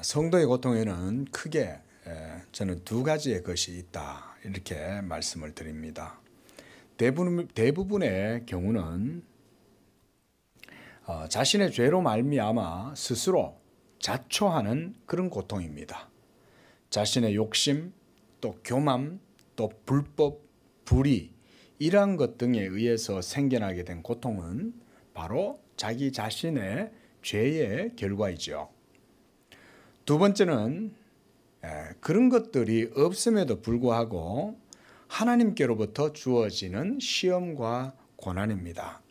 성도의 고통에는 크게 저는 두 가지의 것이 있다 이렇게 말씀을 드립니다. 대부분의 경우는 자신의 죄로 말미암아 스스로 자초하는 그런 고통입니다. 자신의 욕심, 또 교만, 또 불법, 불의 이러한 것 등에 의해서 생겨나게 된 고통은 바로 자기 자신의 죄의 결과이죠. 두 번째는 그런 것들이 없음에도 불구하고 하나님께로부터 주어지는 시험과 고난입니다.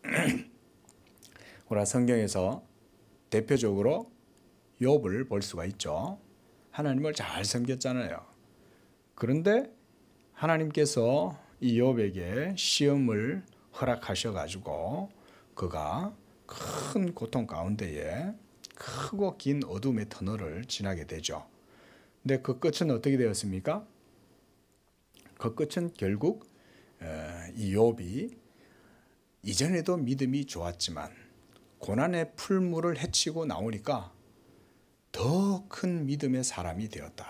우리가 성경에서 대표적으로 욥을 볼 수가 있죠. 하나님을 잘 섬겼잖아요. 그런데 하나님께서 이 욥에게 시험을 허락하셔가지고 그가 큰 고통 가운데에 크고 긴 어둠의 터널을 지나게 되죠. 근데 그 끝은 어떻게 되었습니까? 그 끝은 결국 이 욥이 이전에도 믿음이 좋았지만 고난의 풀무를 헤치고 나오니까 더 큰 믿음의 사람이 되었다.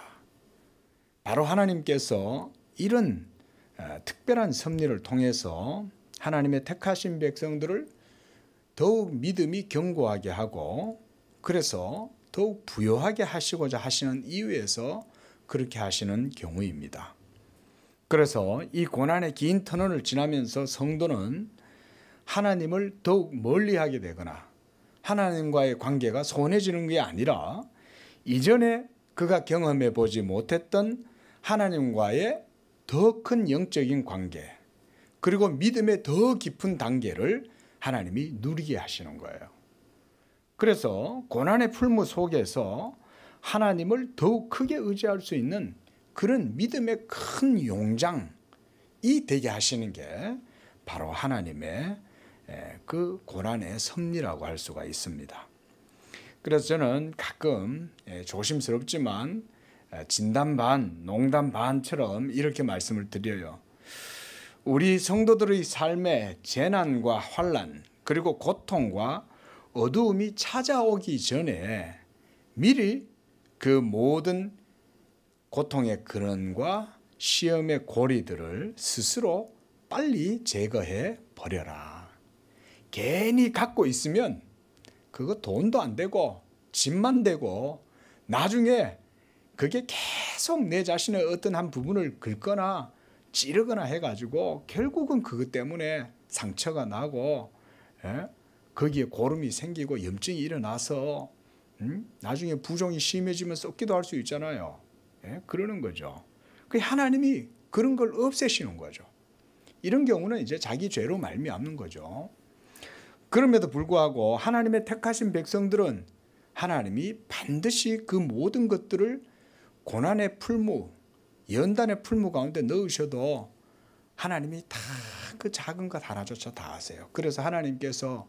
바로 하나님께서 이런 특별한 섭리를 통해서 하나님의 택하신 백성들을 더욱 믿음이 견고하게 하고 그래서 더욱 부요하게 하시고자 하시는 이유에서 그렇게 하시는 경우입니다. 그래서 이 고난의 긴 터널을 지나면서 성도는 하나님을 더욱 멀리하게 되거나 하나님과의 관계가 소원해지는 게 아니라 이전에 그가 경험해 보지 못했던 하나님과의 더 큰 영적인 관계 그리고 믿음의 더 깊은 단계를 하나님이 누리게 하시는 거예요. 그래서 고난의 풀무 속에서 하나님을 더욱 크게 의지할 수 있는 그런 믿음의 큰 용장이 되게 하시는 게 바로 하나님의 그 고난의 섭리라고 할 수가 있습니다. 그래서 저는 가끔 조심스럽지만 진담 반, 농담 반처럼 이렇게 말씀을 드려요. 우리 성도들의 삶에 재난과 환난 그리고 고통과 어두움이 찾아오기 전에 미리 그 모든 고통의 근원과 시험의 고리들을 스스로 빨리 제거해 버려라. 괜히 갖고 있으면 그거 돈도 안 되고 집만 되고 나중에 그게 계속 내 자신의 어떤 한 부분을 긁거나 찌르거나 해가지고 결국은 그것 때문에 상처가 나고 거기에 고름이 생기고 염증이 일어나서 나중에 부종이 심해지면 썩기도 할 수 있잖아요. 그러는 거죠. 하나님이 그런 걸 없애시는 거죠. 이런 경우는 이제 자기 죄로 말미암는 거죠. 그럼에도 불구하고 하나님의 택하신 백성들은 하나님이 반드시 그 모든 것들을 고난의 풀무, 연단의 풀무 가운데 넣으셔도 하나님이 다 그 작은 것 하나조차 다 아세요. 그래서 하나님께서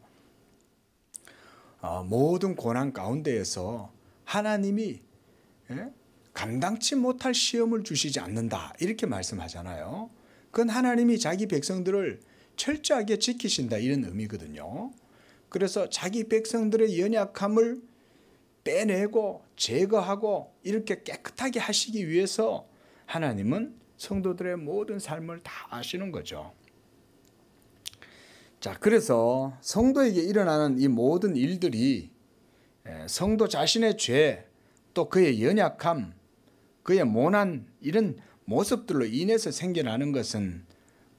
모든 고난 가운데에서 하나님이 감당치 못할 시험을 주시지 않는다 이렇게 말씀하잖아요. 그건 하나님이 자기 백성들을 철저하게 지키신다 이런 의미거든요. 그래서 자기 백성들의 연약함을 빼내고 제거하고 이렇게 깨끗하게 하시기 위해서 하나님은 성도들의 모든 삶을 다 아시는 거죠. 자, 그래서 성도에게 일어나는 이 모든 일들이 성도 자신의 죄, 또 그의 연약함, 그의 모난 이런 모습들로 인해서 생겨나는 것은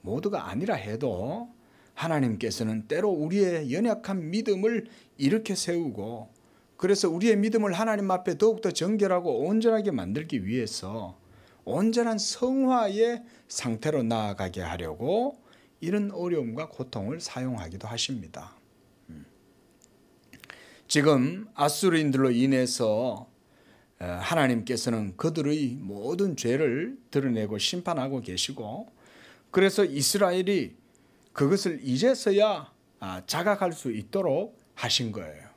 모두가 아니라 해도 하나님께서는 때로 우리의 연약한 믿음을 일으켜 세우고 그래서 우리의 믿음을 하나님 앞에 더욱더 정결하고 온전하게 만들기 위해서 온전한 성화의 상태로 나아가게 하려고 이런 어려움과 고통을 사용하기도 하십니다. 지금 아수르인들로 인해서 하나님께서는 그들의 모든 죄를 드러내고 심판하고 계시고 그래서 이스라엘이 그것을 이제서야 자각할 수 있도록 하신 거예요.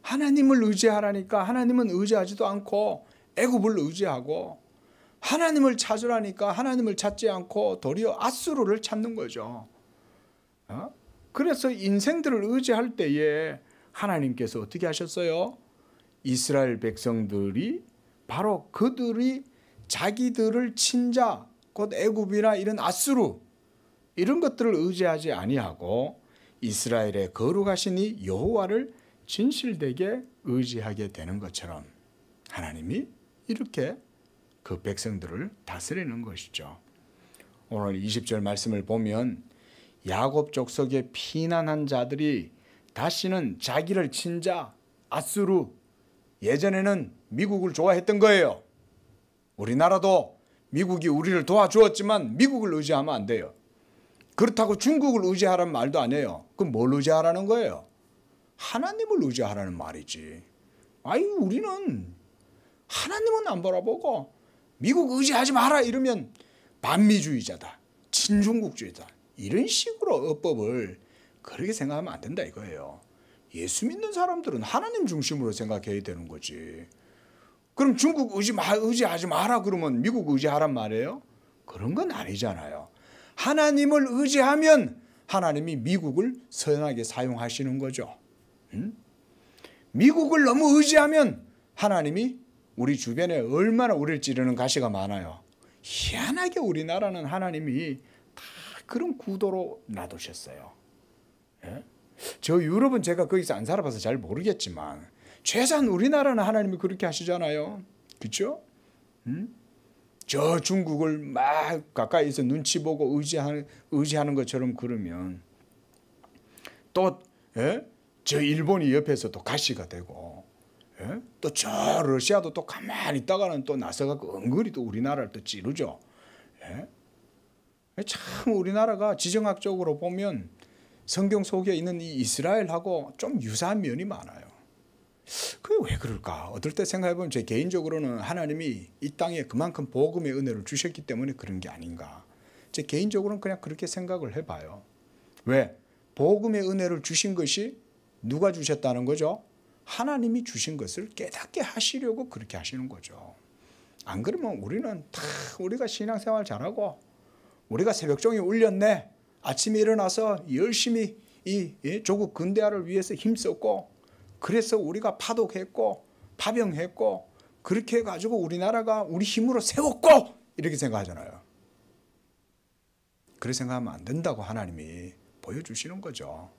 하나님을 의지하라니까 하나님은 의지하지도 않고 애굽을 의지하고 하나님을 찾으라니까 하나님을 찾지 않고 도리어 아수르를 찾는 거죠. 그래서 인생들을 의지할 때에 하나님께서 어떻게 하셨어요? 이스라엘 백성들이 바로 그들이 자기들을 친자 곧 애굽이나 이런 아수르 이런 것들을 의지하지 아니하고 이스라엘의 거룩하신 이 여호와를 진실되게 의지하게 되는 것처럼 하나님이 이렇게 그 백성들을 다스리는 것이죠. 오늘 20절 말씀을 보면 야곱 족속의 피난한 자들이 다시는 자기를 친자 아수르, 예전에는 미국을 좋아했던 거예요. 우리나라도 미국이 우리를 도와주었지만 미국을 의지하면 안 돼요. 그렇다고 중국을 의지하라는 말도 아니에요. 그럼 뭘 의지하라는 거예요? 하나님을 의지하라는 말이지. 우리는 하나님은 안 바라보고 미국 의지하지 마라 이러면 반미주의자다, 친중국주의다 이런 식으로 어법을 그렇게 생각하면 안 된다 이거예요. 예수 믿는 사람들은 하나님 중심으로 생각해야 되는 거지. 그럼 중국 의지하지 마라 그러면 미국 의지하란 말이에요? 그런 건 아니잖아요. 하나님을 의지하면 하나님이 미국을 선하게 사용하시는 거죠. 미국을 너무 의지하면 하나님이 우리 주변에 얼마나 우리를 찌르는 가시가 많아요. 희한하게 우리나라는 하나님이 다 그런 구도로 놔두셨어요. 예? 저 유럽은 제가 거기서 안 살아봐서 잘 모르겠지만 최소한 우리나라는 하나님이 그렇게 하시잖아요. 그렇죠? 저 중국을 막 가까이서 눈치 보고 의지하는 것처럼 그러면 또 저 일본이 옆에서 또 가시가 되고 또 저 러시아도 또 가만히 있다가는 또 나서갖고 은근히 또 우리나라를 또 찌르죠. 참 우리나라가 지정학적으로 보면 성경 속에 있는 이 이스라엘하고 좀 유사한 면이 많아요. 그게 왜 그럴까? 어떨 때 생각해보면 제 개인적으로는 하나님이 이 땅에 그만큼 복음의 은혜를 주셨기 때문에 그런 게 아닌가. 제 개인적으로는 그냥 그렇게 생각을 해봐요. 왜? 복음의 은혜를 주신 것이 누가 주셨다는 거죠? 하나님이 주신 것을 깨닫게 하시려고 그렇게 하시는 거죠. 안 그러면 우리는 다 우리가 신앙생활 잘하고 우리가 새벽종이 울렸네. 아침에 일어나서 열심히 이 조국 근대화를 위해서 힘썼고 그래서 우리가 파독했고 파병했고 그렇게 해가지고 우리나라가 우리 힘으로 세웠고 이렇게 생각하잖아요. 그렇게 생각하면 안 된다고 하나님이 보여주시는 거죠.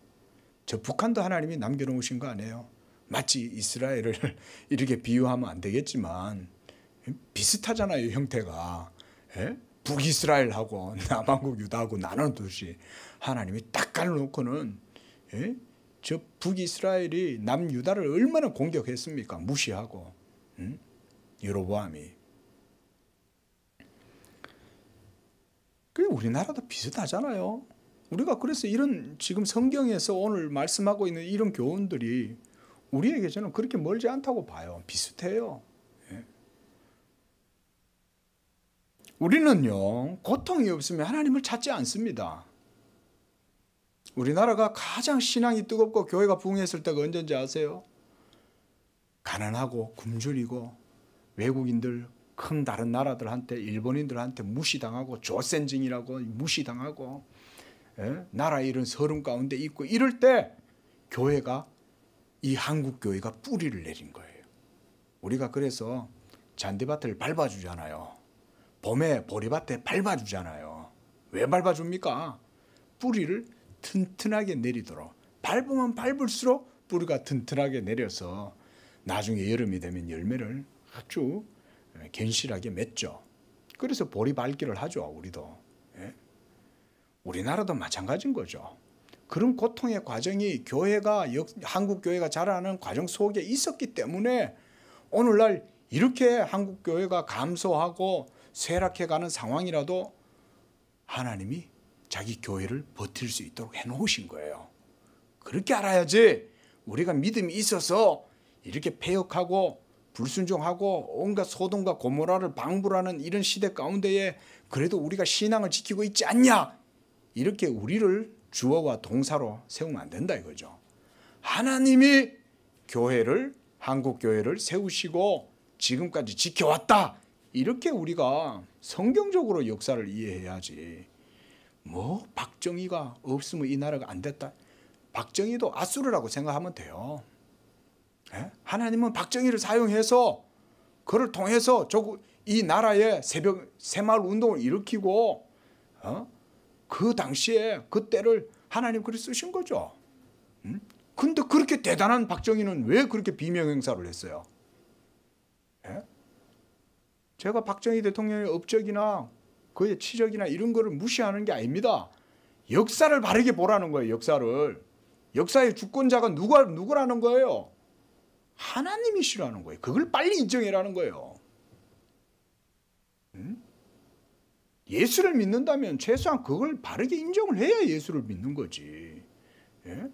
저 북한도 하나님이 남겨놓으신 거 아니에요. 마치 이스라엘을 이렇게 비유하면 안 되겠지만 비슷하잖아요. 형태가. 북이스라엘하고 남한국 유다하고 나눠두시 하나님이 딱 갈라놓고는 저 북이스라엘이 남유다를 얼마나 공격했습니까? 무시하고 여로보암이. 우리나라도 비슷하잖아요. 우리가 그래서 이런 지금 성경에서 오늘 말씀하고 있는 이런 교훈들이 우리에게 저는 그렇게 멀지 않다고 봐요. 비슷해요. 우리는요 고통이 없으면 하나님을 찾지 않습니다. 우리나라가 가장 신앙이 뜨겁고 교회가 부흥했을 때가 언제인지 아세요? 가난하고 굶주리고 외국인들 큰 다른 나라들한테 일본인들한테 무시당하고 조센징이라고 무시당하고 나라 이런 서름 가운데 있고 이럴 때 교회가 이 한국 교회가 뿌리를 내린 거예요. 우리가 그래서 잔디밭을 밟아주잖아요. 봄에 보리밭에 밟아주잖아요. 왜 밟아줍니까? 뿌리를 튼튼하게 내리도록. 밟으면 밟을수록 뿌리가 튼튼하게 내려서 나중에 여름이 되면 열매를 아주 견실하게 맺죠. 그래서 보리밟기를 하죠. 우리도. 우리나라도 마찬가지인 거죠. 그런 고통의 과정이 한국 교회가 자라는 과정 속에 있었기 때문에 오늘날 이렇게 한국 교회가 감소하고 쇠락해가는 상황이라도 하나님이 자기 교회를 버틸 수 있도록 해놓으신 거예요. 그렇게 알아야지 우리가 믿음이 있어서 이렇게 패역하고 불순종하고 온갖 소돔과 고모라를 방불하는 이런 시대 가운데에 그래도 우리가 신앙을 지키고 있지 않냐, 이렇게 우리를 주어와 동사로 세우면 안 된다 이거죠. 하나님이 교회를, 한국 교회를 세우시고 지금까지 지켜왔다, 이렇게 우리가 성경적으로 역사를 이해해야지. 박정희가 없으면 이 나라가 안 됐다, 박정희도 아수르라고 생각하면 돼요. 예? 하나님은 박정희를 사용해서 그를 통해서 이 나라의 새마을 운동을 일으키고 그 당시에 그때를 하나님 그리 쓰신 거죠. 근데 그렇게 대단한 박정희는 왜 그렇게 비명 행사를 했어요? 예? 제가 박정희 대통령의 업적이나 그의 치적이나 이런 거를 무시하는 게 아닙니다. 역사를 바르게 보라는 거예요. 역사의 주권자가 누구라는 거예요? 하나님이시라는 거예요. 그걸 빨리 인정해라는 거예요. 예수를 믿는다면 최소한 그걸 바르게 인정을 해야 예수를 믿는 거지. 예?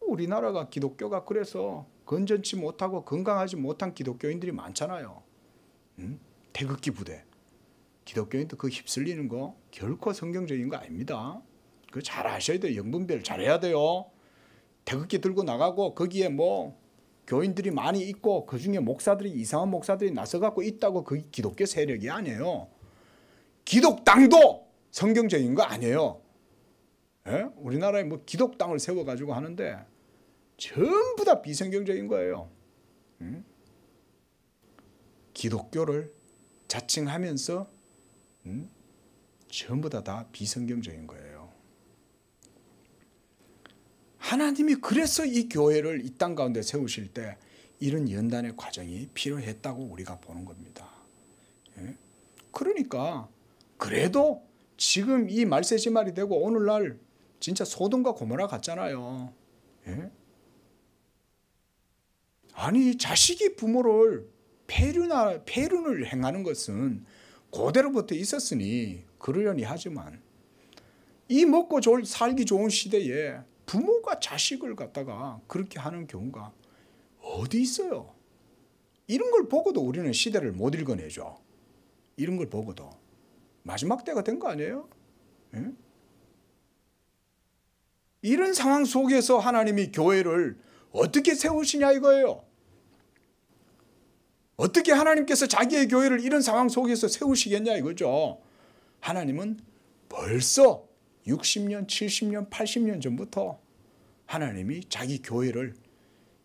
우리나라가 기독교가 그래서 건전치 못하고 건강하지 못한 기독교인들이 많잖아요. 태극기 부대. 기독교인도 그 휩쓸리는 거 결코 성경적인 거 아닙니다. 그거 잘 아셔야 돼요. 영분별 잘해야 돼요. 태극기 들고 나가고 거기에 뭐 교인들이 많이 있고 그중에 이상한 목사들이 나서갖고 있다고 그게 기독교 세력이 아니에요. 기독당도 성경적인 거 아니에요. 예? 우리나라에 뭐 기독당을 세워가지고 하는데 전부 다 비성경적인 거예요. 기독교를 자칭하면서 전부 다 비성경적인 거예요. 하나님이 그래서 이 교회를 이 땅 가운데 세우실 때 이런 연단의 과정이 필요했다고 우리가 보는 겁니다. 예? 그러니까 그래도 지금 이 말세지말이 되고 오늘날 진짜 소돔과 고모라 같잖아요. 예? 아니 자식이 부모를 폐륜을 행하는 것은 고대로부터 있었으니 그러려니 하지만 이 먹고 살기 좋은 시대에 부모가 자식을 갖다가 그렇게 하는 경우가 어디 있어요? 이런 걸 보고도 우리는 시대를 못 읽어내죠. 이런 걸 보고도. 마지막 때가 된 거 아니에요? 예? 이런 상황 속에서 하나님이 교회를 어떻게 세우시냐 이거예요. 어떻게 하나님께서 자기의 교회를 이런 상황 속에서 세우시겠냐 이거죠. 하나님은 벌써 60년, 70년, 80년 전부터 하나님이 자기 교회를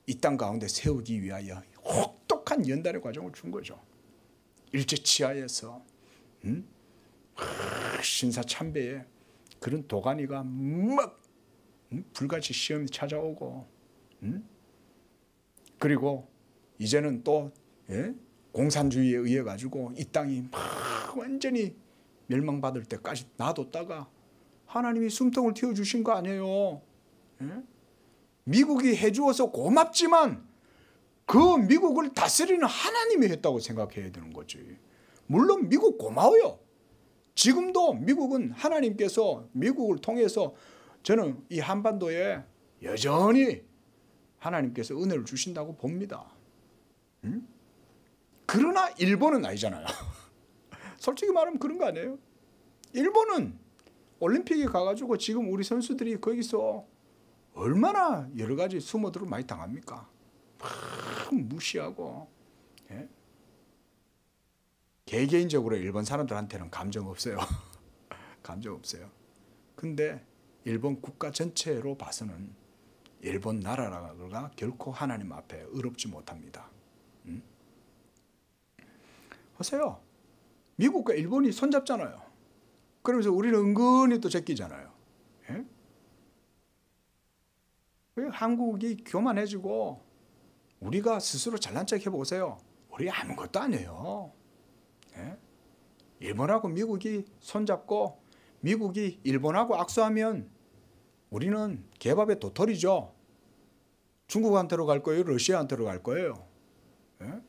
이 땅 가운데 세우기 위하여 혹독한 연단의 과정을 준 거죠. 일제치하에서 신사참배에 그런 도가니가 막 불같이 시험이 찾아오고 그리고 이제는 또 공산주의에 의해 가지고 이 땅이 막 완전히 멸망받을 때까지 놔뒀다가 하나님이 숨통을 틔워주신 거 아니에요. 미국이 해주어서 고맙지만 그 미국을 다스리는 하나님이 했다고 생각해야 되는 거지. 물론 미국 고마워요. 지금도 미국은 하나님께서 미국을 통해서 저는 이 한반도에 여전히 하나님께서 은혜를 주신다고 봅니다. 그러나 일본은 아니잖아요. 솔직히 말하면 그런 거 아니에요? 일본은 올림픽에 가가지고 지금 우리 선수들이 거기서 얼마나 여러 가지 수모들을 많이 당합니까? 막 무시하고. 예? 개개인적으로 일본 사람들한테는 감정 없어요. 감정 없어요. 근데 일본 국가 전체로 봐서는 일본 나라가 결코 하나님 앞에 의롭지 못합니다. 보세요. 미국과 일본이 손잡잖아요. 그러면서 우리는 은근히 또 제끼잖아요. 예? 한국이 교만해지고 우리가 스스로 잘난 척 해보세요. 우리 아무것도 아니에요. 예? 일본하고 미국이 손잡고 미국이 일본하고 악수하면 우리는 개밥의 도토리죠. 중국한테로 갈 거예요? 러시아한테로 갈 거예요? 예?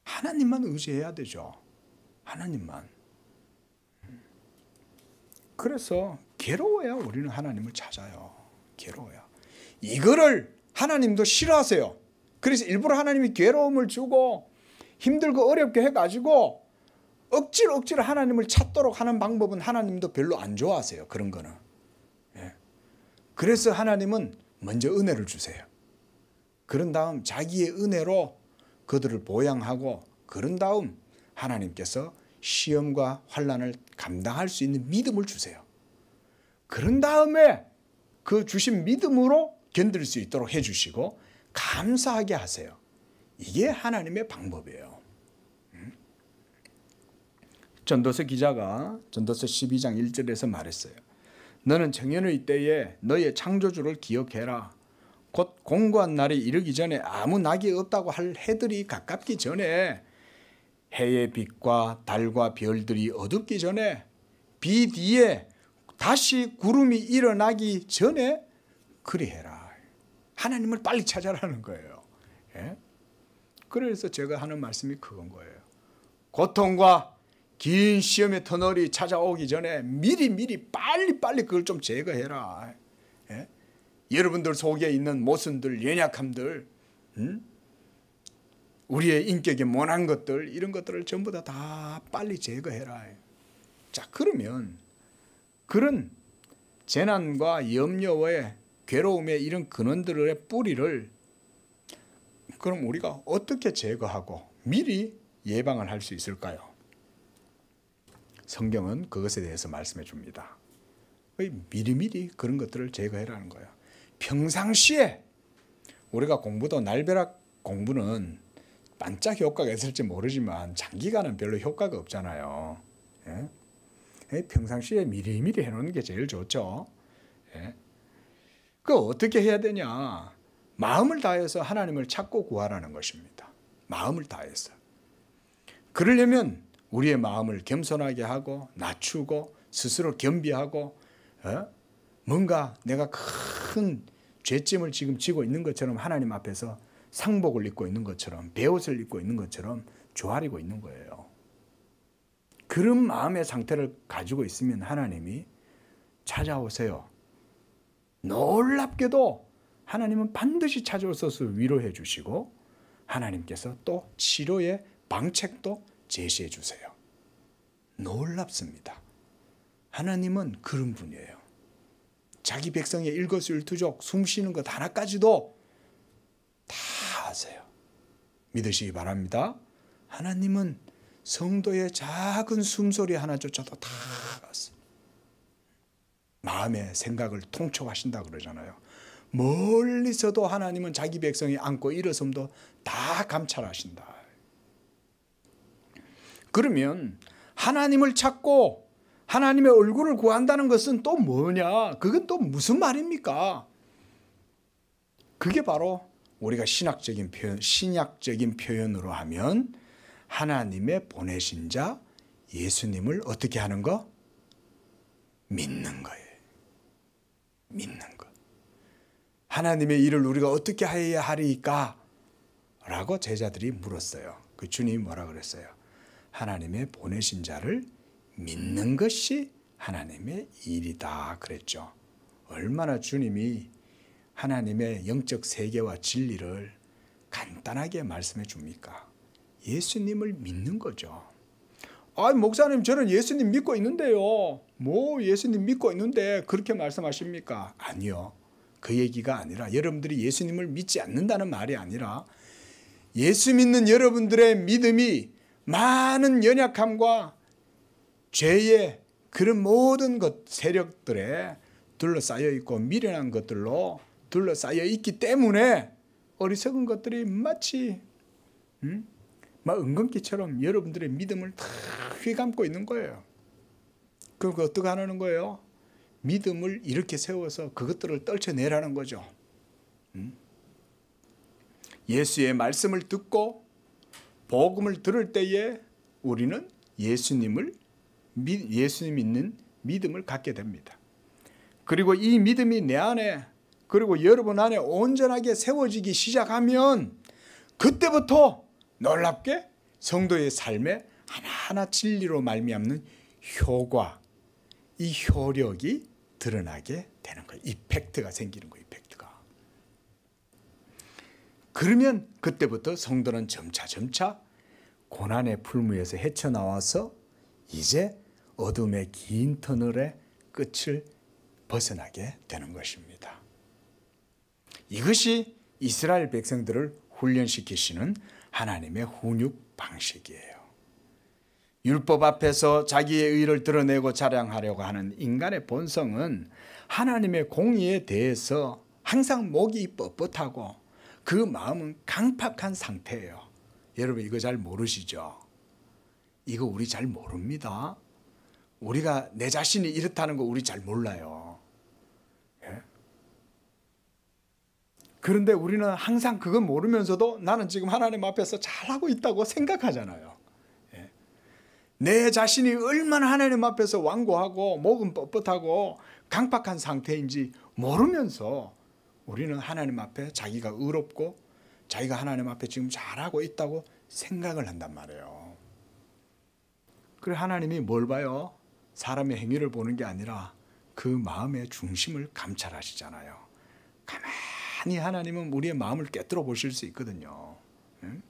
하나님만 의지해야 되죠. 하나님만. 그래서 괴로워야 우리는 하나님을 찾아요. 괴로워야. 이거를 하나님도 싫어하세요. 그래서 일부러 하나님이 괴로움을 주고 힘들고 어렵게 해가지고 억지로 하나님을 찾도록 하는 방법은 하나님도 별로 안 좋아하세요. 그런 거는. 예. 그래서 하나님은 먼저 은혜를 주세요. 그런 다음 자기의 은혜로 그들을 보양하고 그런 다음 하나님께서 시험과 환난을 감당할 수 있는 믿음을 주세요. 그런 다음에 그 주신 믿음으로 견딜 수 있도록 해주시고 감사하게 하세요. 이게 하나님의 방법이에요. 전도서 기자가 전도서 12장 1절에서 말했어요. 너는 청년의 때에 너의 창조주를 기억해라. 곧 공고한 날이 이르기 전에 아무 낙이 없다고 할 해들이 가깝기 전에, 해의 빛과 달과 별들이 어둡기 전에, 비 뒤에 다시 구름이 일어나기 전에 그리해라. 하나님을 빨리 찾아라는 거예요. 예? 그래서 제가 하는 말씀이 그건 거예요. 고통과 긴 시험의 터널이 찾아오기 전에 미리 빨리 그걸 좀 제거해라. 예? 여러분들 속에 있는 모순들, 연약함들, 우리의 인격에 모난 것들, 이런 것들을 전부 다 빨리 제거해라. 자, 그러면 그런 재난과 염려와 괴로움의 이런 근원들의 뿌리를 그럼 우리가 어떻게 제거하고 미리 예방을 할 수 있을까요? 성경은 그것에 대해서 말씀해 줍니다. 미리미리 그런 것들을 제거해라는 거예요. 평상시에 우리가 공부도 날벼락 공부는 반짝 효과가 있을지 모르지만 장기간은 별로 효과가 없잖아요. 예? 평상시에 미리미리 해놓는 게 제일 좋죠. 예? 그 어떻게 해야 되냐? 마음을 다해서 하나님을 찾고 구하라는 것입니다. 마음을 다해서. 그러려면 우리의 마음을 겸손하게 하고 낮추고 스스로 겸비하고, 뭔가 내가 큰 죄짐을 지금 지고 있는 것처럼 하나님 앞에서 상복을 입고 있는 것처럼, 베옷을 입고 있는 것처럼 조아리고 있는 거예요. 그런 마음의 상태를 가지고 있으면 하나님이 찾아오세요. 놀랍게도 하나님은 반드시 찾아오셔서 위로해 주시고 하나님께서 또 치료의 방책도 제시해 주세요. 놀랍습니다. 하나님은 그런 분이에요. 자기 백성의 일거수일투족 숨쉬는 것 하나까지도 다 아세요. 믿으시기 바랍니다. 하나님은 성도의 작은 숨소리 하나조차도 다 아세요. 마음의 생각을 통촉하신다 그러잖아요. 멀리서도 하나님은 자기 백성이 안고 일어섬도 다 감찰하신다. 그러면 하나님을 찾고 하나님의 얼굴을 구한다는 것은 또 뭐냐? 그건 또 무슨 말입니까? 그게 바로 우리가 신약적인 표현으로 하면 하나님의 보내신 자 예수님을 어떻게 하는 거? 믿는 거예요. 믿는 것. 하나님의 일을 우리가 어떻게 해야 하리까? 라고 제자들이 물었어요. 그 주님이 뭐라 그랬어요? 하나님의 보내신 자를 믿는 것이 하나님의 일이다 그랬죠. 얼마나 주님이 하나님의 영적 세계와 진리를 간단하게 말씀해 줍니까? 예수님을 믿는 거죠. 아, 목사님 저는 예수님 믿고 있는데요. 뭐 예수님 믿고 있는데 그렇게 말씀하십니까? 아니요. 그 얘기가 아니라 여러분들이 예수님을 믿지 않는다는 말이 아니라 예수 믿는 여러분들의 믿음이 많은 연약함과 죄의 그런 모든 세력들에 둘러싸여 있고 미련한 것들로 둘러싸여 있기 때문에 어리석은 것들이 마치 막 은근기처럼 여러분들의 믿음을 다 휘감고 있는 거예요. 그럼 어떻게 하는 거예요? 믿음을 이렇게 세워서 그것들을 떨쳐내라는 거죠. 예수의 말씀을 듣고 복음을 들을 때에 우리는 예수님 믿는 믿음을 갖게 됩니다. 그리고 이 믿음이 내 안에 그리고 여러분 안에 온전하게 세워지기 시작하면 그때부터 놀랍게 성도의 삶에 하나하나 진리로 말미암는 효과, 이 효력이 드러나게 되는 거예요. 이펙트가 생기는 거예요. 이펙트가. 그러면 그때부터 성도는 점차 고난의 풀무에서 헤쳐나와서 이제 어둠의 긴 터널의 끝을 벗어나게 되는 것입니다. 이것이 이스라엘 백성들을 훈련시키시는 하나님의 훈육 방식이에요. 율법 앞에서 자기의 의를 드러내고 자랑하려고 하는 인간의 본성은 하나님의 공의에 대해서 항상 목이 뻣뻣하고 그 마음은 강팍한 상태예요. 여러분 이거 잘 모르시죠? 이거 우리 잘 모릅니다. 우리가 내 자신이 이렇다는 거 우리 잘 몰라요. 예? 그런데 우리는 항상 그건 모르면서도 나는 지금 하나님 앞에서 잘하고 있다고 생각하잖아요. 예? 내 자신이 얼마나 하나님 앞에서 완고하고 목은 뻣뻣하고 강팍한 상태인지 모르면서 우리는 하나님 앞에 자기가 의롭고 자기가 하나님 앞에 지금 잘하고 있다고 생각을 한단 말이에요. 그래 하나님이 뭘 봐요? 사람의 행위를 보는 게 아니라 그 마음의 중심을 감찰하시잖아요. 가만히 하나님은 우리의 마음을 꿰뚫어 보실 수 있거든요. 응?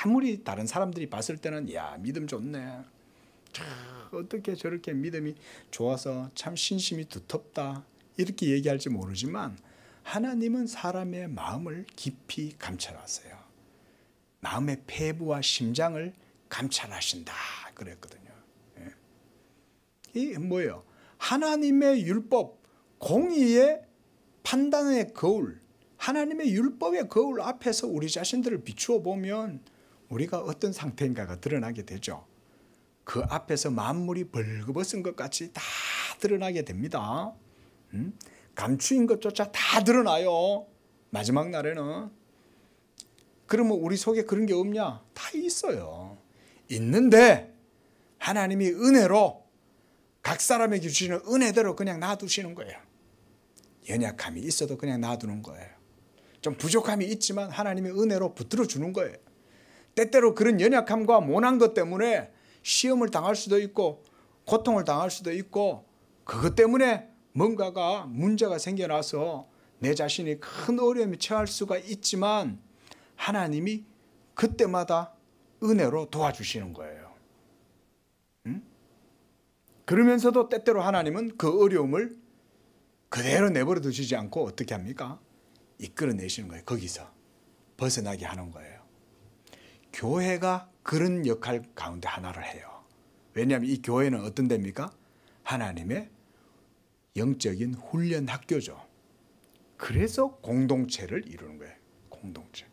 아무리 다른 사람들이 봤을 때는 야 믿음 좋네. 어떻게 저렇게 믿음이 좋아서 참 신심이 두텁다. 이렇게 얘기할지 모르지만 하나님은 사람의 마음을 깊이 감찰하세요. 마음의 폐부와 심장을 감찰하신다 그랬거든요. 이 뭐예요? 하나님의 율법, 공의의 판단의 거울, 하나님의 율법의 거울 앞에서 우리 자신들을 비추어 보면 우리가 어떤 상태인가가 드러나게 되죠. 그 앞에서 만물이 벌거벗은 것 같이 다 드러나게 됩니다. 감추인 것조차 다 드러나요. 마지막 날에는. 그러면 우리 속에 그런 게 없냐? 다 있어요. 있는데 하나님이 은혜로 각 사람에게 주시는 은혜대로 그냥 놔두시는 거예요. 연약함이 있어도 그냥 놔두는 거예요. 좀 부족함이 있지만 하나님의 은혜로 붙들어 주는 거예요. 때때로 그런 연약함과 모난 것 때문에 시험을 당할 수도 있고 고통을 당할 수도 있고 그것 때문에 뭔가가 문제가 생겨나서 내 자신이 큰 어려움에 처할 수가 있지만 하나님이 그때마다 은혜로 도와주시는 거예요. 그러면서도 때때로 하나님은 그 어려움을 그대로 내버려 두시지 않고 어떻게 합니까? 이끌어내시는 거예요. 거기서 벗어나게 하는 거예요. 교회가 그런 역할 가운데 하나를 해요. 왜냐하면 이 교회는 어떤 데입니까? 하나님의 영적인 훈련 학교죠. 그래서 공동체를 이루는 거예요. 공동체.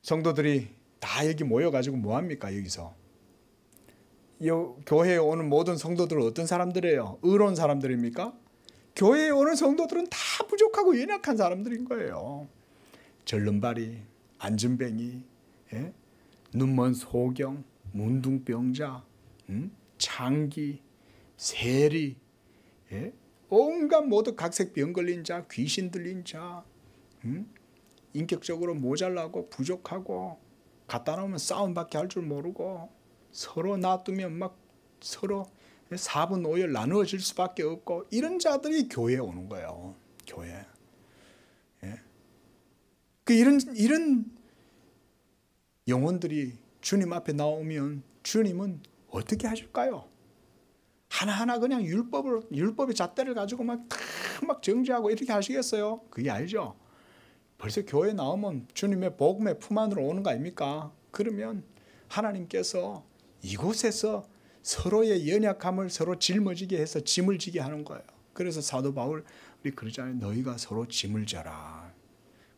성도들이 다 여기 모여가지고 뭐합니까? 여기서 교회에 오는 모든 성도들은 어떤 사람들이에요? 의로운 사람들입니까? 교회에 오는 성도들은 다 부족하고 연약한 사람들인 거예요. 절름발이, 안전뱅이, 예? 눈먼 소경, 문둥병자, 창기, 세리, 예? 온갖 모두 각색 병 걸린 자, 귀신 들린 자, 인격적으로 모자라고 부족하고 갖다 놓으면 싸움밖에 할 줄 모르고 서로 놔두면 막 서로 4분 5열 나누어질 수밖에 없고 이런 자들이 교회에 오는 거예요. 교회. 예? 그 이런 영혼들이 주님 앞에 나오면 주님은 어떻게 하실까요? 하나하나 그냥 율법의 잣대를 가지고 막 정죄하고 이렇게 하시겠어요? 그게 아니죠. 벌써 교회에 나오면 주님의 복음의 품 안으로 오는 거 아닙니까? 그러면 하나님께서 이곳에서 서로의 연약함을 서로 짊어지게 해서 짐을 지게 하는 거예요. 그래서 사도 바울이 그러잖아요. 너희가 서로 짐을 져라.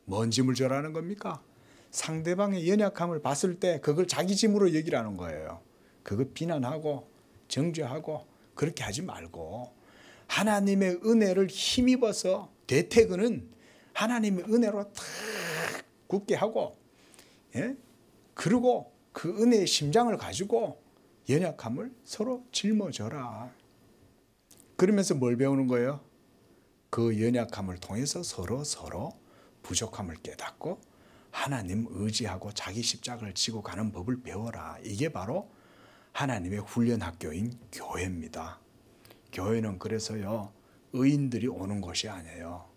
뭔 짐을 져라는 겁니까? 상대방의 연약함을 봤을 때 그걸 자기 짐으로 여기라는 거예요. 그거 비난하고 정죄하고 그렇게 하지 말고 하나님의 은혜를 힘입어서 대퇴근은 하나님의 은혜로 탁 굳게 하고, 예? 그리고 그 은혜의 심장을 가지고 연약함을 서로 짊어져라. 그러면서 뭘 배우는 거예요? 그 연약함을 통해서 서로 부족함을 깨닫고 하나님 의지하고 자기 십자가를 지고 가는 법을 배워라. 이게 바로 하나님의 훈련 학교인 교회입니다. 교회는 그래서요, 의인들이 오는 곳이 아니에요.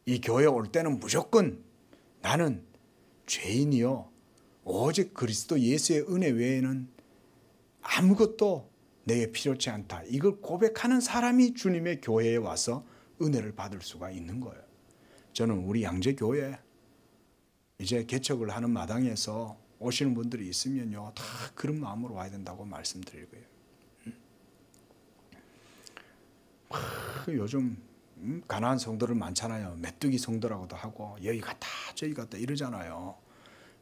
이 교회 올 때는 무조건 나는 죄인이요, 오직 그리스도 예수의 은혜 외에는 아무것도 내게 필요치 않다. 이걸 고백하는 사람이 주님의 교회에 와서 은혜를 받을 수가 있는 거예요. 저는 우리 양재교회 이제 개척을 하는 마당에서 오시는 분들이 있으면요, 다 그런 마음으로 와야 된다고 말씀드릴 거예요. 요즘 가난한 성도들 많잖아요. 메뚜기 성도라고도 하고 여기 갔다 저기 갔다 이러잖아요.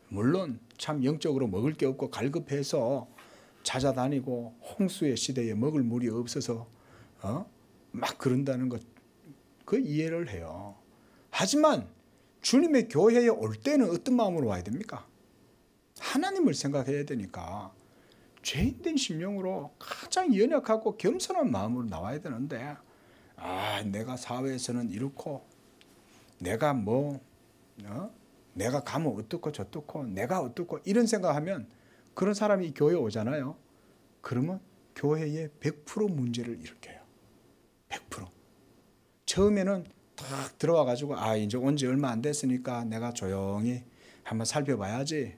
물론 참 영적으로 먹을 게 없고 갈급해서 찾아다니고 홍수의 시대에 먹을 물이 없어서 막 그런다는 것, 그 이해를 해요. 하지만 주님의 교회에 올 때는 어떤 마음으로 와야 됩니까? 하나님을 생각해야 되니까 죄인된 심령으로 가장 연약하고 겸손한 마음으로 나와야 되는데, 내가 사회에서는 이렇고 내가 내가 가면 어떻고 저떻고 내가 어떻고 이런 생각하면 그런 사람이 교회에 오잖아요. 그러면 교회에 100% 문제를 일으켜요. 100%. 처음에는 딱 들어와 가지고 이제 온 지 얼마 안 됐으니까 내가 조용히 한번 살펴봐야지,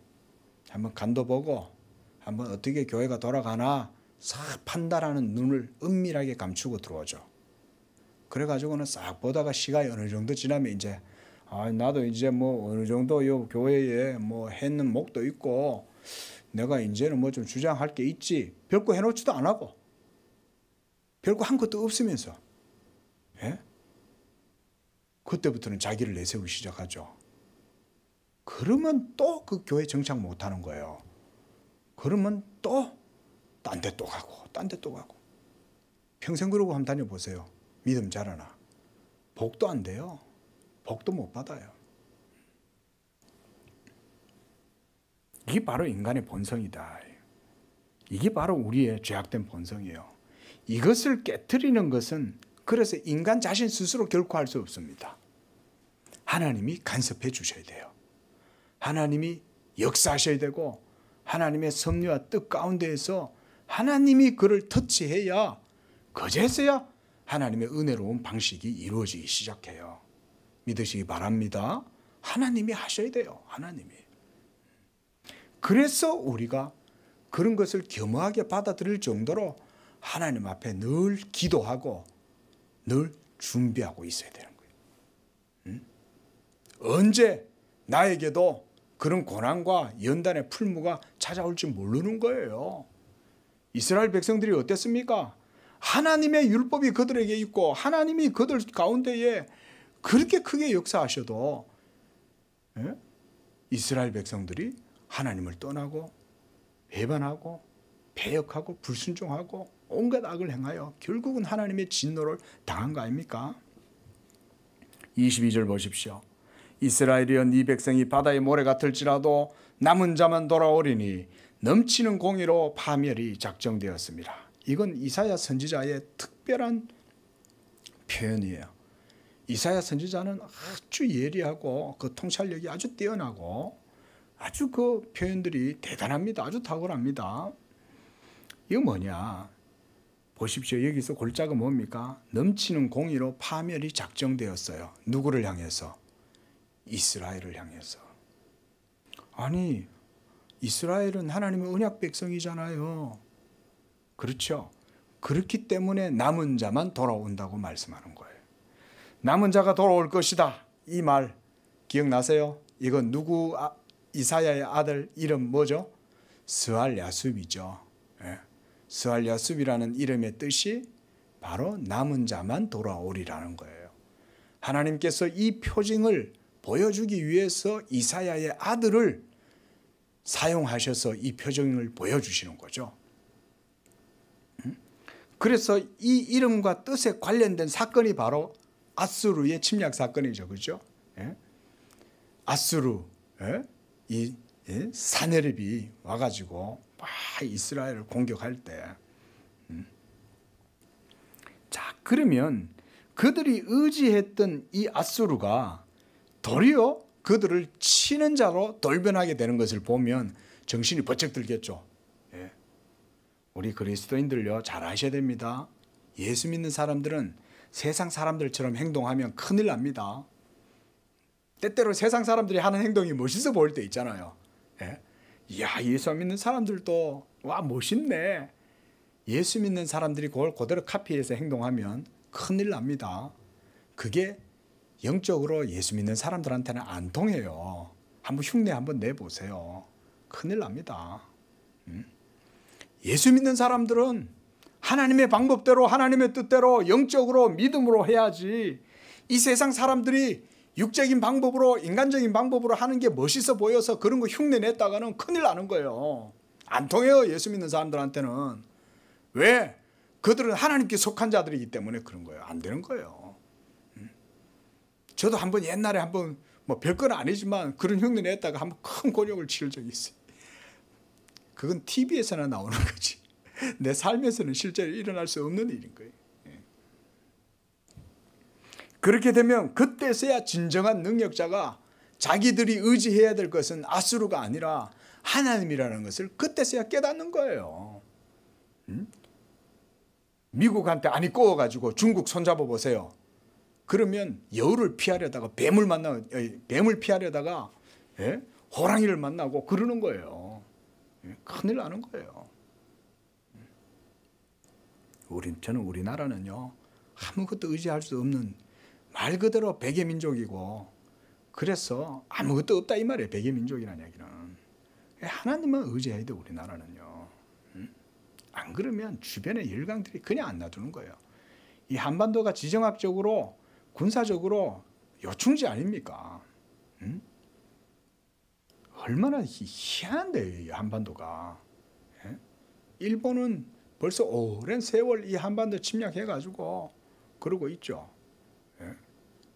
한번 간도 보고 한번 어떻게 교회가 돌아가나 싹 판단하는 눈을 은밀하게 감추고 들어오죠. 그래가지고는 싹 보다가 시간이 어느 정도 지나면 이제 나도 이제 뭐 어느 정도 요 교회에 뭐 했는 목도 있고 내가 이제는 뭐 좀 주장할 게 있지, 별거 해놓지도 안 하고 별거 한 것도 없으면서, 예? 그때부터는 자기를 내세우기 시작하죠. 그러면 또 그 교회 정착 못하는 거예요. 그러면 또 딴 데 또 가고 딴 데 또 가고 평생 그러고 한번 다녀보세요. 믿음 자라나. 복도 안 돼요. 복도 못 받아요. 이게 바로 인간의 본성이다. 이게 바로 우리의 죄악된 본성이에요. 이것을 깨트리는 것은 그래서 인간 자신 스스로 결코 할 수 없습니다. 하나님이 간섭해 주셔야 돼요. 하나님이 역사하셔야 되고 하나님의 섭리와 뜻 가운데에서 하나님이 그를 터치해야, 그제서야 하나님의 은혜로운 방식이 이루어지기 시작해요. 믿으시기 바랍니다. 하나님이 하셔야 돼요. 하나님이. 그래서 우리가 그런 것을 겸허하게 받아들일 정도로 하나님 앞에 늘 기도하고 늘 준비하고 있어야 되는 거예요. 언제 나에게도 그런 고난과 연단의 풀무가 찾아올지 모르는 거예요. 이스라엘 백성들이 어땠습니까? 하나님의 율법이 그들에게 있고 하나님이 그들 가운데에 그렇게 크게 역사하셔도 이스라엘 백성들이 하나님을 떠나고 배반하고 배역하고 불순종하고 온갖 악을 행하여 결국은 하나님의 진노를 당한 거 아닙니까? 22절 보십시오. 이스라엘이여 네 백성이 바다의 모래 같을지라도 남은 자만 돌아오리니 넘치는 공의로 파멸이 작정되었습니다. 이건 이사야 선지자의 특별한 표현이에요. 이사야 선지자는 아주 예리하고 그 통찰력이 아주 뛰어나고 아주 그 표현들이 대단합니다. 아주 탁월합니다. 이거 뭐냐? 보십시오. 여기서 골자가 뭡니까? 넘치는 공의로 파멸이 작정되었어요. 누구를 향해서? 이스라엘을 향해서. 아니, 이스라엘은 하나님의 언약 백성이잖아요. 그렇죠? 그렇기 때문에 남은 자만 돌아온다고 말씀하는 거예요. 남은 자가 돌아올 것이다. 이 말 기억나세요? 이건 누구 이사야의 아들 이름 뭐죠? 스알야숲이죠. 예. 스알야숲이라는 이름의 뜻이 바로 남은 자만 돌아오리라는 거예요. 하나님께서 이 표징을 보여주기 위해서 이사야의 아들을 사용하셔서 이 표징을 보여주시는 거죠. 그래서 이 이름과 뜻에 관련된 사건이 바로 아수르의 침략 사건이죠. 그렇죠? 아수르, 이 사네립이 와가지고 막 이스라엘을 공격할 때, 자, 그러면 그들이 의지했던 이 아수르가 도리어 그들을 치는 자로 돌변하게 되는 것을 보면 정신이 번쩍 들겠죠. 예. 우리 그리스도인들요, 잘 아셔야 됩니다. 예수 믿는 사람들은 세상 사람들처럼 행동하면 큰일 납니다. 때때로 세상 사람들이 하는 행동이 멋있어 보일 때 있잖아요. 예? 이야, 예수 믿는 사람들도 와 멋있네. 예수 믿는 사람들이 그걸 그대로 카피해서 행동하면 큰일 납니다. 그게 영적으로 예수 믿는 사람들한테는 안 통해요. 한번 흉내 한번 내보세요. 큰일 납니다. 예수 믿는 사람들은 하나님의 방법대로 하나님의 뜻대로 영적으로 믿음으로 해야지, 이 세상 사람들이 육적인 방법으로 인간적인 방법으로 하는 게 멋있어 보여서 그런 거 흉내 냈다가는 큰일 나는 거예요. 안 통해요. 예수 믿는 사람들한테는. 왜? 그들은 하나님께 속한 자들이기 때문에 그런 거예요. 안 되는 거예요. 저도 한번 옛날에 한번 뭐 별건 아니지만 그런 흉내 냈다가 한번 큰 곤욕을 치를 적이 있어요. 그건 TV에서나 나오는 거지. 내 삶에서는 실제로 일어날 수 없는 일인 거예요. 그렇게 되면 그때서야 진정한 능력자가 자기들이 의지해야 될 것은 아수르가 아니라 하나님이라는 것을 그때서야 깨닫는 거예요. 미국한테 안이 꼬워가지고 중국 손잡아 보세요. 그러면 여우를 피하려다가 뱀을 피하려다가 호랑이를 만나고 그러는 거예요. 큰일 나는 거예요. 저는 우리나라는요, 아무것도 의지할 수 없는 말 그대로 백의 민족이고, 그래서 아무것도 없다 이 말이에요. 백의 민족이라는 얘기는. 하나님만 의지해야 돼, 우리나라는요. 안 그러면 주변의 열강들이 그냥 안 놔두는 거예요. 이 한반도가 지정학적으로 군사적으로 요충지 아닙니까? 얼마나 희한한데, 이 한반도가. 일본은 벌써 오랜 세월 이 한반도 침략해가지고 그러고 있죠.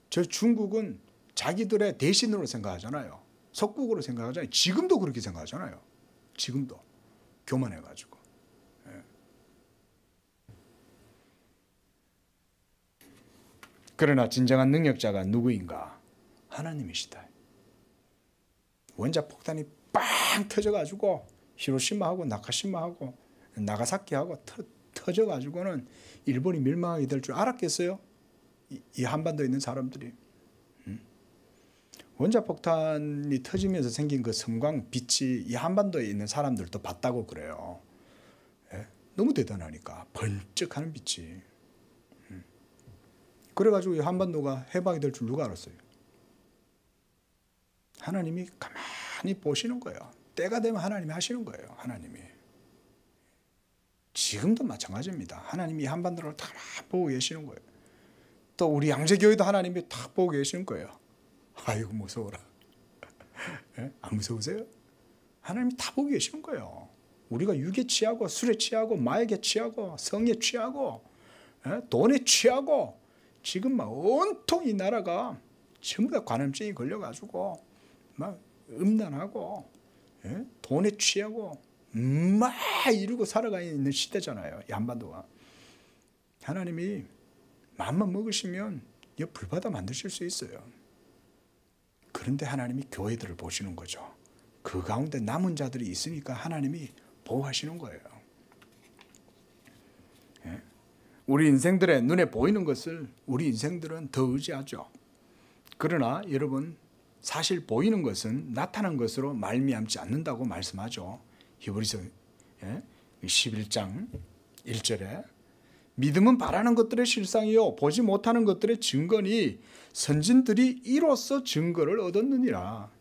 저 중국은 자기들의 대신으로 생각하잖아요. 속국으로 생각하잖아요. 지금도 그렇게 생각하잖아요. 지금도 교만해가지고. 그러나 진정한 능력자가 누구인가? 하나님이시다. 원자 폭탄이 빵 터져가지고 히로시마하고 나카시마하고 나가사키하고 터져가지고는 일본이 멸망하게 될 줄 알았겠어요? 이 한반도에 있는 사람들이. 원자폭탄이 터지면서 생긴 그 섬광 빛이 이 한반도에 있는 사람들도 봤다고 그래요. 너무 대단하니까 번쩍하는 빛이. 그래가지고 이 한반도가 해방이 될 줄 누가 알았어요? 하나님이 가만히 보시는 거예요. 때가 되면 하나님이 하시는 거예요. 하나님이. 지금도 마찬가지입니다. 하나님이 한반도를 다 보고 계시는 거예요. 또 우리 양재교회도 하나님이 다 보고 계시는 거예요. 아이고 무서워라. 안 무서우세요? 하나님이 다 보고 계시는 거예요. 우리가 육에 취하고 술에 취하고 마약에 취하고 성에 취하고 돈에 취하고 지금 막 온통 이 나라가 전부 다 관음증이 걸려가지고 막 음란하고 돈에 취하고 막 이러고 살아가 있는 시대잖아요. 이 한반도가. 하나님이 마음만 먹으시면 이 불바다 만드실 수 있어요. 그런데 하나님이 교회들을 보시는 거죠. 그 가운데 남은 자들이 있으니까 하나님이 보호하시는 거예요. 우리 인생들의 눈에 보이는 것을 우리 인생들은 더 의지하죠. 그러나 여러분, 사실 보이는 것은 나타난 것으로 말미암지 않는다고 말씀하죠. 히브리서 11장 1절에 믿음은 바라는 것들의 실상이요 보지 못하는 것들의 증거니 선진들이 이로써 증거를 얻었느니라.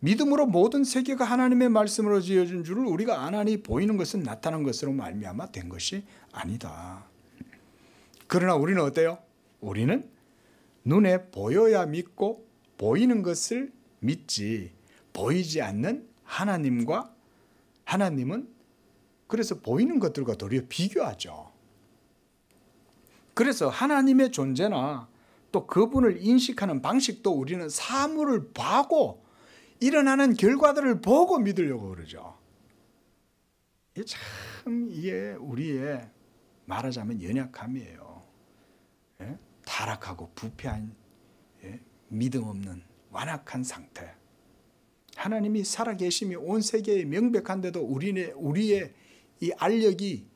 믿음으로 모든 세계가 하나님의 말씀으로 지어진 줄을 우리가 아나니 보이는 것은 나타난 것으로 말미암아 된 것이 아니다. 그러나 우리는 어때요? 우리는 눈에 보여야 믿고 보이는 것을 믿지, 보이지 않는 하나님은 그래서 보이는 것들과 도리어 비교하죠. 그래서 하나님의 존재나 또 그분을 인식하는 방식도 우리는 사물을 보고 일어나는 결과들을 보고 믿으려고 그러죠. 이게 우리의 말하자면 연약함이에요. 타락하고 부패한 믿음 없는 완악한 상태. 하나님이 살아계심이 온 세계에 명백한데도 우리의 이 알력이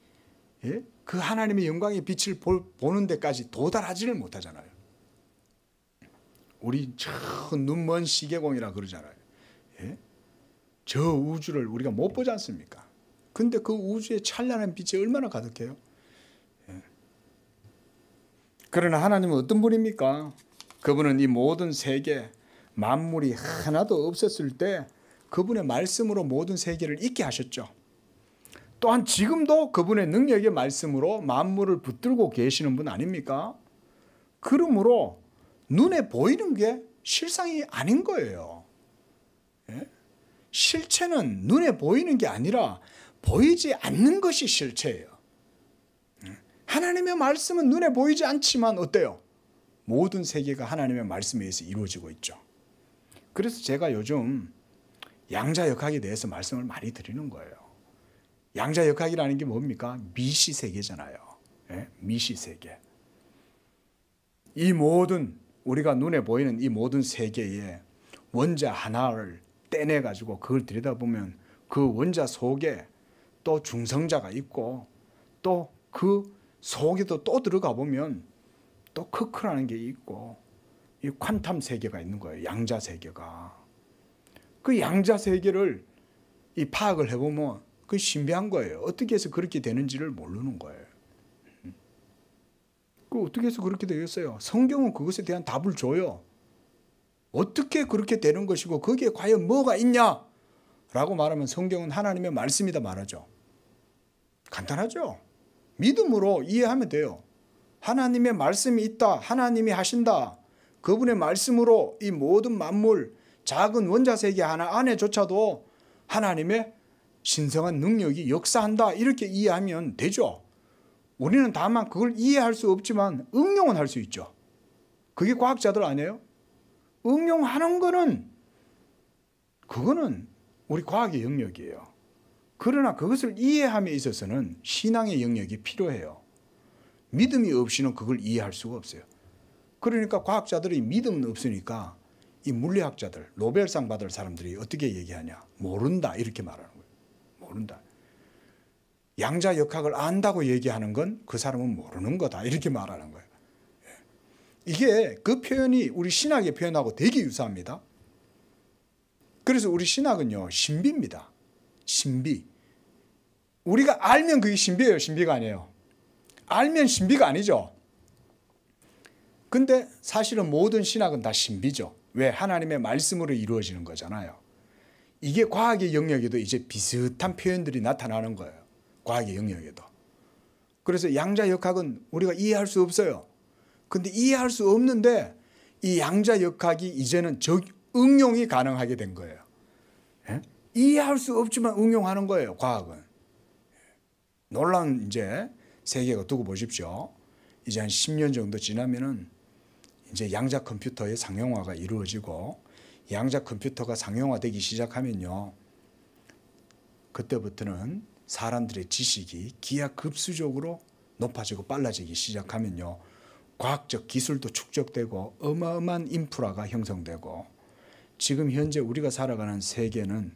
그 하나님의 영광의 빛을 보는 데까지 도달하지를 못하잖아요. 우리 저 눈먼 시계공이라 그러잖아요. 저 우주를 우리가 못 보지 않습니까? 근데 그 우주의 찬란한 빛이 얼마나 가득해요? 그러나 하나님은 어떤 분입니까? 그분은 이 모든 세계 만물이 하나도 없었을 때 그분의 말씀으로 모든 세계를 있게 하셨죠. 또한 지금도 그분의 능력의 말씀으로 만물을 붙들고 계시는 분 아닙니까? 그러므로 눈에 보이는 게 실상이 아닌 거예요. 예? 실체는 눈에 보이는 게 아니라 보이지 않는 것이 실체예요. 하나님의 말씀은 눈에 보이지 않지만 어때요? 모든 세계가 하나님의 말씀에 의해서 이루어지고 있죠. 그래서 제가 요즘 양자역학에 대해서 말씀을 많이 드리는 거예요. 양자역학이라는 게 뭡니까? 미시세계잖아요. 예? 미시세계. 이 모든 우리가 눈에 보이는 이 모든 세계에 원자 하나를 떼내가지고 그걸 들여다보면 그 원자 속에 또 중성자가 있고 또 그 속에도 또 들어가 보면 또 크크라는 게 있고 이 퀀텀 세계가 있는 거예요. 양자 세계가. 그 양자 세계를 이 파악을 해보면 그 신비한 거예요. 어떻게 해서 그렇게 되는지를 모르는 거예요. 그 어떻게 해서 그렇게 되겠어요? 성경은 그것에 대한 답을 줘요. 어떻게 그렇게 되는 것이고 거기에 과연 뭐가 있냐? 라고 말하면 성경은 하나님의 말씀이다 말하죠. 간단하죠? 믿음으로 이해하면 돼요. 하나님의 말씀이 있다. 하나님이 하신다. 그분의 말씀으로 이 모든 만물, 작은 원자세계 하나 안에조차도 하나님의 신성한 능력이 역사한다. 이렇게 이해하면 되죠. 우리는 다만 그걸 이해할 수 없지만 응용은 할 수 있죠. 그게 과학자들 아니에요? 응용하는 거는 그거는 우리 과학의 영역이에요. 그러나 그것을 이해함에 있어서는 신앙의 영역이 필요해요. 믿음이 없이는 그걸 이해할 수가 없어요. 그러니까 과학자들이 믿음은 없으니까 이 물리학자들, 노벨상 받을 사람들이 어떻게 얘기하냐? 모른다 이렇게 말하는 거예요. 모른다. 양자역학을 안다고 얘기하는 건 그 사람은 모르는 거다 이렇게 말하는 거예요. 이게 그 표현이 우리 신학의 표현하고 되게 유사합니다. 그래서 우리 신학은요 신비입니다. 신비. 우리가 알면 그게 신비예요, 신비가 아니에요. 알면 신비가 아니죠. 근데 사실은 모든 신학은 다 신비죠. 왜? 하나님의 말씀으로 이루어지는 거잖아요. 이게 과학의 영역에도 이제 비슷한 표현들이 나타나는 거예요. 과학의 영역에도. 그래서 양자역학은 우리가 이해할 수 없어요. 근데 이해할 수 없는데 이 양자역학이 이제는 응용이 가능하게 된 거예요. 예? 이해할 수 없지만 응용하는 거예요, 과학은. 놀라운 이제 세계가 두고 보십시오. 이제 한 10년 정도 지나면은 이제 양자 컴퓨터의 상용화가 이루어지고 양자 컴퓨터가 상용화되기 시작하면요. 그때부터는 사람들의 지식이 기하급수적으로 높아지고 빨라지기 시작하면요. 과학적 기술도 축적되고 어마어마한 인프라가 형성되고 지금 현재 우리가 살아가는 세계는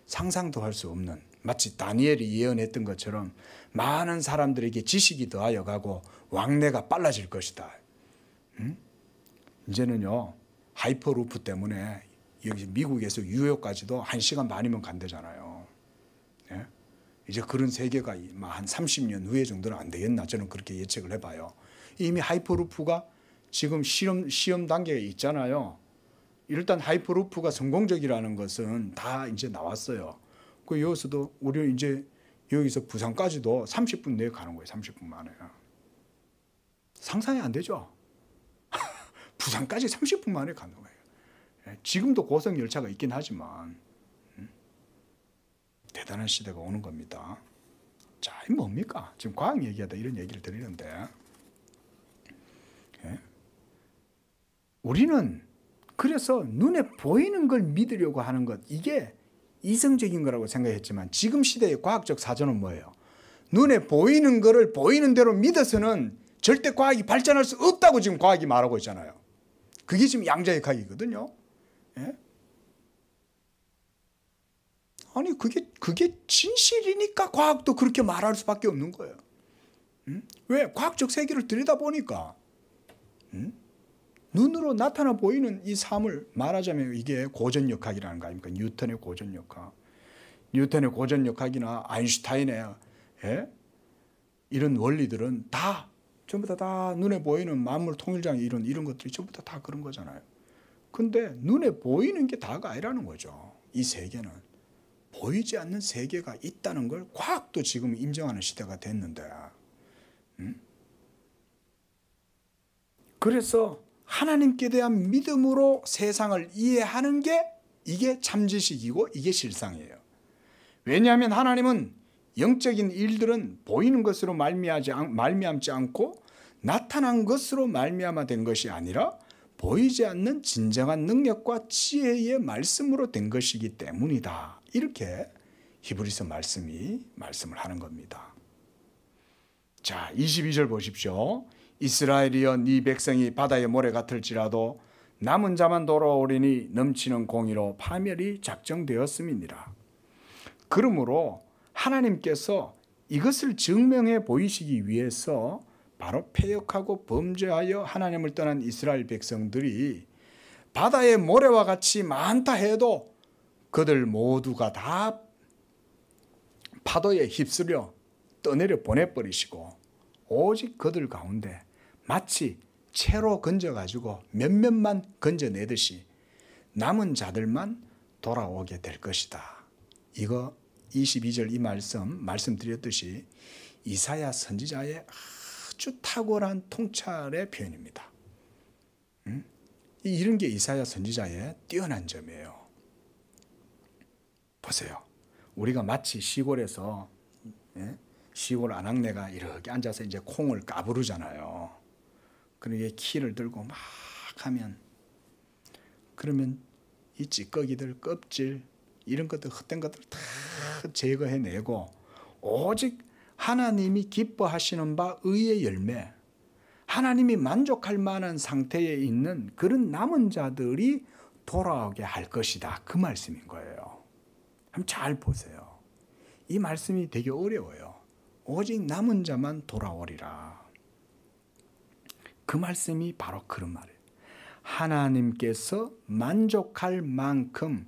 상상도 할 수 없는 마치 다니엘이 예언했던 것처럼 많은 사람들에게 지식이 더하여 가고 왕래가 빨라질 것이다. 이제는요. 하이퍼루프 때문에 여기 미국에서 뉴욕까지도 1시간 반이면 간대잖아요. 예? 이제 그런 세계가 한 30년 후에 정도는 안 되겠나 저는 그렇게 예측을 해봐요. 이미 하이퍼루프가 지금 시험 단계에 있잖아요. 일단 하이퍼루프가 성공적이라는 것은 다 이제 나왔어요. 그 여기서도 우리 이제 여기서 부산까지도 30분 내에 가는 거예요. 30분 만에. 상상이 안 되죠. 부산까지 30분 만에 가는 거예요. 지금도 고속 열차가 있긴 하지만 대단한 시대가 오는 겁니다. 자, 이 뭡니까? 지금 과학 얘기하다 이런 얘기를 드리는데 우리는 그래서 눈에 보이는 걸 믿으려고 하는 것 이게 이성적인 거라고 생각했지만 지금 시대의 과학적 사전은 뭐예요? 눈에 보이는 거를 보이는 대로 믿어서는 절대 과학이 발전할 수 없다고 지금 과학이 말하고 있잖아요. 그게 지금 양자역학이거든요. 예? 아니 그게 진실이니까 과학도 그렇게 말할 수밖에 없는 거예요. 왜? 과학적 세계를 들여다보니까 눈으로 나타나 보이는 이 삶을 말하자면 이게 고전역학이라는 거 아닙니까? 뉴턴의 고전역학. 뉴턴의 고전역학이나 아인슈타인의 이런 원리들은 다 전부 다 눈에 보이는 만물 통일장의 이런 것들이 전부 다 그런 거잖아요. 근데 눈에 보이는 게 다가 아니라는 거죠. 이 세계는. 보이지 않는 세계가 있다는 걸 과학도 지금 인정하는 시대가 됐는데 그래서 하나님께 대한 믿음으로 세상을 이해하는 게 이게 참지식이고 이게 실상이에요. 왜냐하면 하나님은 영적인 일들은 보이는 것으로 말미암지 않고 나타난 것으로 말미암아 된 것이 아니라 보이지 않는 진정한 능력과 지혜의 말씀으로 된 것이기 때문이다. 이렇게 히브리서 말씀을 하는 겁니다. 자, 22절 보십시오. 이스라엘이여 네 백성이 바다의 모래 같을지라도 남은 자만 돌아오리니 넘치는 공의로 파멸이 작정되었음이니라. 그러므로 하나님께서 이것을 증명해 보이시기 위해서 바로 패역하고 범죄하여 하나님을 떠난 이스라엘 백성들이 바다의 모래와 같이 많다 해도 그들 모두가 다 파도에 휩쓸려 떠내려 보내버리시고 오직 그들 가운데 마치 채로 건져가지고 몇몇만 건져내듯이 남은 자들만 돌아오게 될 것이다. 이거 22절 이 말씀드렸듯이 이사야 선지자의 아주 탁월한 통찰의 표현입니다. 이런 게 이사야 선지자의 뛰어난 점이에요. 보세요. 우리가 마치 시골에서 시골 아낙네가 이렇게 앉아서 이제 콩을 까부르잖아요. 그러게 키를 들고 막 하면 그러면 이 찌꺼기들 껍질 이런 것들 헛된 것들 다 제거해내고 오직 하나님이 기뻐하시는 바 의의 열매, 하나님이 만족할 만한 상태에 있는 그런 남은 자들이 돌아오게 할 것이다. 그 말씀인 거예요. 한번 잘 보세요. 이 말씀이 되게 어려워요. 오직 남은 자만 돌아오리라. 그 말씀이 바로 그런 말이에요. 하나님께서 만족할 만큼,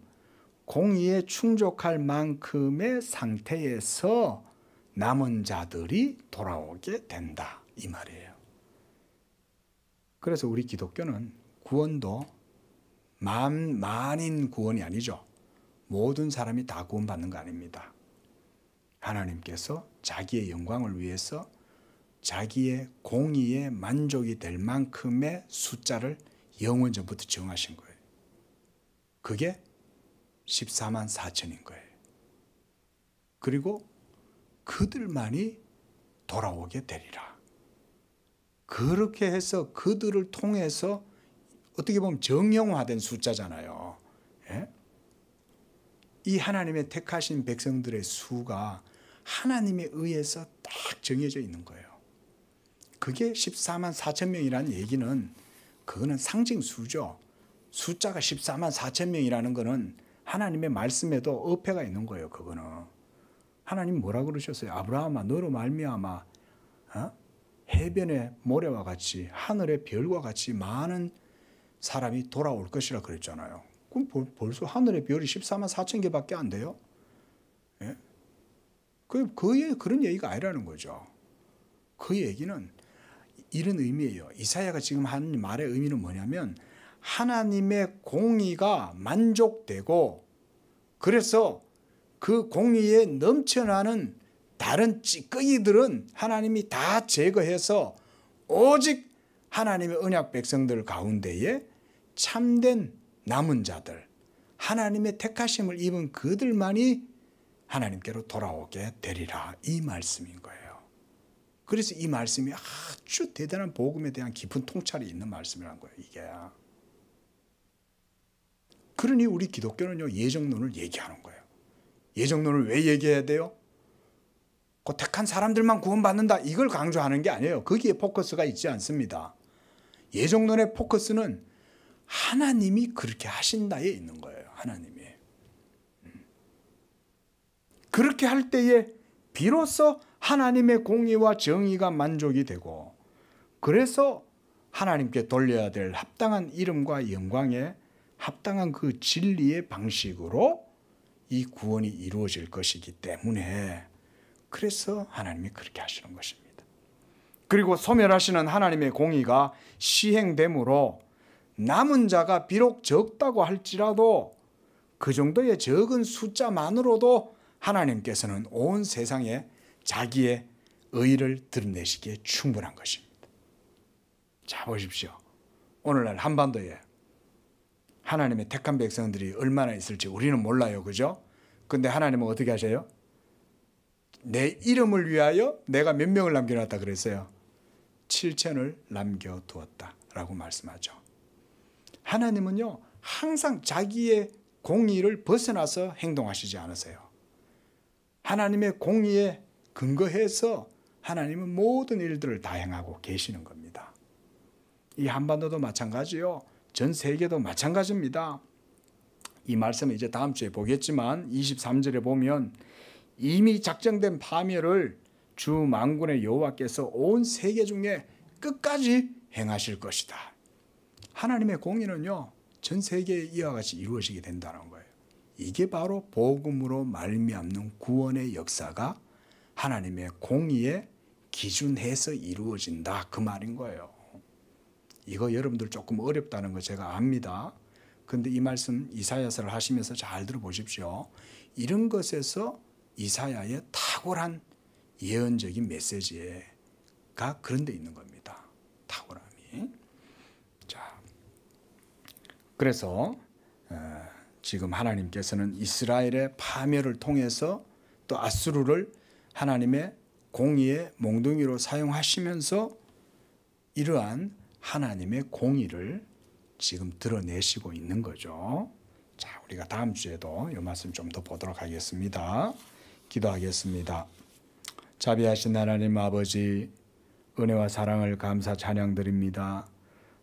공의에 충족할 만큼의 상태에서 남은 자들이 돌아오게 된다. 이 말이에요. 그래서 우리 기독교는 구원도 만인 구원이 아니죠. 모든 사람이 다 구원받는 거 아닙니다. 하나님께서 자기의 영광을 위해서 자기의 공의에 만족이 될 만큼의 숫자를 영원 전부터 정하신 거예요. 그게 14만 4천인 거예요. 그리고 그들만이 돌아오게 되리라. 그렇게 해서 그들을 통해서 어떻게 보면 정형화된 숫자잖아요. 예? 이 하나님의 택하신 백성들의 수가 하나님에 의해서 딱 정해져 있는 거예요. 그게 14만 4천 명이라는 얘기는 그거는 상징수죠. 숫자가 14만 4천 명이라는 거는 하나님의 말씀에도 어폐가 있는 거예요. 그거는 하나님 뭐라 그러셨어요? 아브라함아 너로 말미암아 해변의 모래와 같이 하늘의 별과 같이 많은 사람이 돌아올 것이라 그랬잖아요. 그럼 벌써 하늘의 별이 14만 4천 개밖에 안 돼요? 예? 그런 얘기가 아니라는 거죠. 그 얘기는 이런 의미예요. 이사야가 지금 한 말의 의미는 뭐냐면 하나님의 공의가 만족되고 그래서 그 공의에 넘쳐나는 다른 찌꺼기들은 하나님이 다 제거해서 오직 하나님의 언약 백성들 가운데에 참된 남은 자들, 하나님의 택하심을 입은 그들만이 하나님께로 돌아오게 되리라. 이 말씀인 거예요. 그래서 이 말씀이 아주 대단한 복음에 대한 깊은 통찰이 있는 말씀이라는 거예요. 이게. 그러니 우리 기독교는요, 예정론을 얘기하는 거예요. 예정론을 왜 얘기해야 돼요? 그 택한 사람들만 구원받는다 이걸 강조하는 게 아니에요. 거기에 포커스가 있지 않습니다. 예정론의 포커스는 하나님이 그렇게 하신다에 있는 거예요. 하나님이. 그렇게 할 때에 비로소 하나님의 공의와 정의가 만족이 되고 그래서 하나님께 돌려야 될 합당한 이름과 영광에 합당한 그 진리의 방식으로 이 구원이 이루어질 것이기 때문에 그래서 하나님이 그렇게 하시는 것입니다. 그리고 소멸하시는 하나님의 공의가 시행되므로 남은 자가 비록 적다고 할지라도 그 정도의 적은 숫자만으로도 하나님께서는 온 세상에 자기의 의를 드러내시기에 충분한 것입니다. 자 보십시오. 오늘날 한반도에 하나님의 택한 백성들이 얼마나 있을지 우리는 몰라요. 그죠? 근데 하나님은 어떻게 하셔요? 내 이름을 위하여 내가 몇 명을 남겨놨다 그랬어요. 7천을 남겨두었다 라고 말씀하죠. 하나님은요 항상 자기의 공의를 벗어나서 행동하시지 않으세요. 하나님의 공의에 근거해서 하나님은 모든 일들을 다 행하고 계시는 겁니다. 이 한반도도 마찬가지요. 전 세계도 마찬가지입니다. 이 말씀은 이제 다음 주에 보겠지만 23절에 보면 이미 작정된 파멸을 주 만군의 여호와께서 온 세계 중에 끝까지 행하실 것이다. 하나님의 공의는요 전 세계에 이와 같이 이루어지게 된다는 거예요. 이게 바로 복음으로 말미암는 구원의 역사가 하나님의 공의에 기준해서 이루어진다 그 말인 거예요. 이거 여러분들 조금 어렵다는 거 제가 압니다. 근데 이 말씀 이사야서를 하시면서 잘 들어보십시오. 이런 것에서 이사야의 탁월한 예언적인 메시지가 그런 데 있는 겁니다. 탁월함이. 자, 그래서 지금 하나님께서는 이스라엘의 파멸을 통해서 또 아수르를 하나님의 공의의 몽둥이로 사용하시면서 이러한 하나님의 공의를 지금 드러내시고 있는 거죠. 자, 우리가 다음 주에도 이 말씀 좀 더 보도록 하겠습니다. 기도하겠습니다. 자비하신 하나님 아버지, 은혜와 사랑을 감사 찬양드립니다.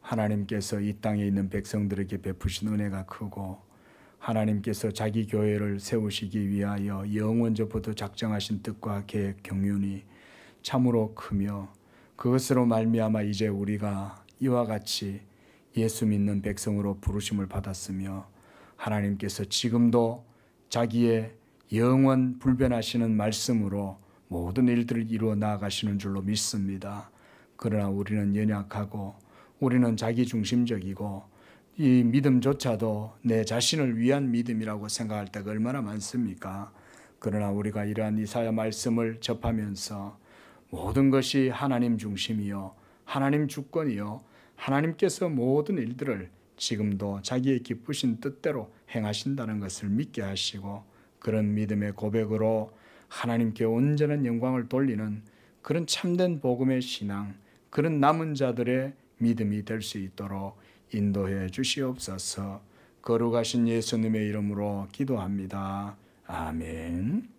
하나님께서 이 땅에 있는 백성들에게 베푸신 은혜가 크고 하나님께서 자기 교회를 세우시기 위하여 영원전부터 작정하신 뜻과 계획 경륜이 참으로 크며 그것으로 말미암아 이제 우리가 이와 같이 예수 믿는 백성으로 부르심을 받았으며 하나님께서 지금도 자기의 영원 불변하시는 말씀으로 모든 일들을 이루어 나아가시는 줄로 믿습니다. 그러나 우리는 연약하고 우리는 자기중심적이고 이 믿음조차도 내 자신을 위한 믿음이라고 생각할 때가 얼마나 많습니까? 그러나 우리가 이러한 이사야 말씀을 접하면서 모든 것이 하나님 중심이요 하나님 주권이요 하나님께서 모든 일들을 지금도 자기의 기쁘신 뜻대로 행하신다는 것을 믿게 하시고 그런 믿음의 고백으로 하나님께 온전한 영광을 돌리는 그런 참된 복음의 신앙, 그런 남은 자들의 믿음이 될 수 있도록 인도해 주시옵소서. 거룩하신 예수님의 이름으로 기도합니다. 아멘.